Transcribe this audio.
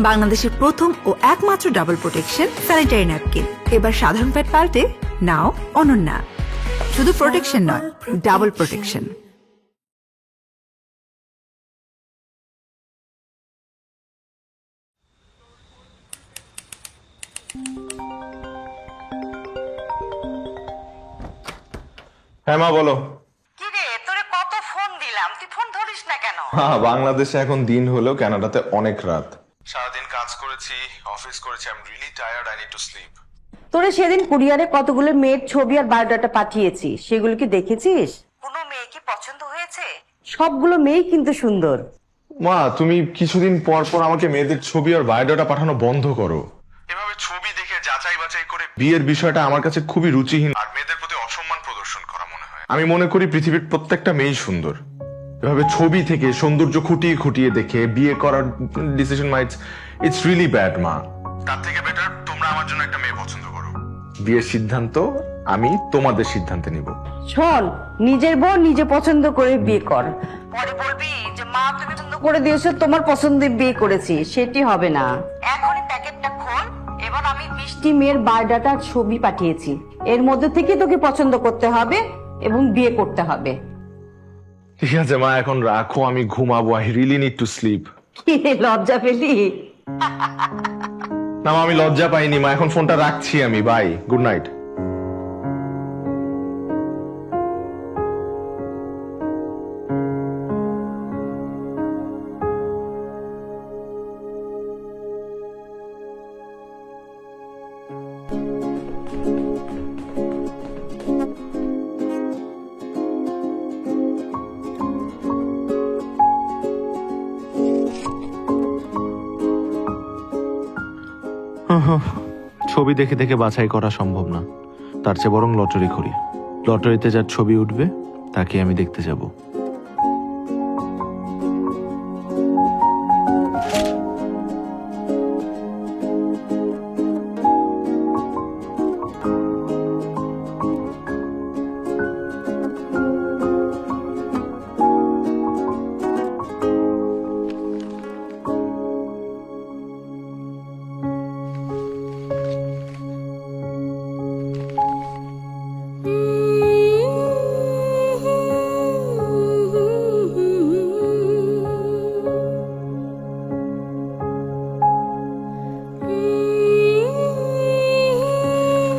বাংলাদেশের প্রথম ও একমাত্র ডাবল প্রোটেকশন স্যানিটারি ন্যাপকিন। এবার সাধারণ প্যাড পাল্টে নাও অনন্যা। শুধু প্রোটেকশন নয়, ডাবল প্রোটেকশন। হ্যাঁ মা বলো। কি রে, তোরে কত ফোন দিলাম, তুই ফোন ধরিস না কেন? হ্যাঁ, বাংলাদেশে এখন দিন হলো, কানাডাতে অনেক রাত। সারাদিন কাজ করেছি, অফিস করেছি, I am really tired, I need to sleep. তোরে সেদিন কুরিয়ারে কতগুলো মেয়ের ছবি আর বায়োডাটা পাঠিয়েছি, সেগুলো কি দেখেছিস? কোনো মেয়ে কি পছন্দ হয়েছে? সবগুলো মেয়েই কিন্তু সুন্দর। মা তুমি কিছুদিন পর পর আমাকে মেয়েদের ছবি আর বায়োডাটা পাঠানো বন্ধ করো। এভাবে ছবি দেখে যাচাই বাছাই করে বিয়ের বিষয়টা আমার কাছে খুবই রুচিহীন আর মেয়েদের প্রতি অসম্মান প্রদর্শন করা মনে হয়। আমি মনে করি পৃথিবীর প্রত্যেকটা মেয়েই সুন্দর। এভাবে ছবি থেকে সৌন্দর্য খুঁটিয়ে খুঁটিয়ে দেখে বিয়ে করার ডিসিশন ইটস রিয়েলি ব্যাড মা। তার থেকে বেটার তোমরা আমার জন্য একটা মেয়ে পছন্দ করো। বিয়ের সিদ্ধান্ত আমি তোমাদের সিদ্ধান্তে নিব। শোন, নিজের বউ নিজে পছন্দ করে বিয়ে কর। পরে বলবি যে মা তুমি পছন্দ করে দিয়েছো, তোমার পছন্দে বিয়ে করেছি, সেটি হবে না। এখনই প্যাকেটটা খোল। এবার আমি মিষ্টি কি মেয়ের বায়োডাটার ছবি পাঠিয়েছি, এর মধ্যে থেকে তোকে পছন্দ করতে হবে এবং বিয়ে করতে হবে। ঠিক আছে মা, এখন রাখো, আমি ঘুমাবো। I really need to sleep. কি রে, লজ্জা পেলি? না মা, আমি লজ্জা পাইনি মা, এখন ফোনটা রাখছি আমি। Bye, good night. ছবি দেখে দেখে বাছাই করা সম্ভব না, তার চেয়ে বরং লটারি করি। লটারিতে যার ছবি উঠবে তাকে আমি দেখতে যাব।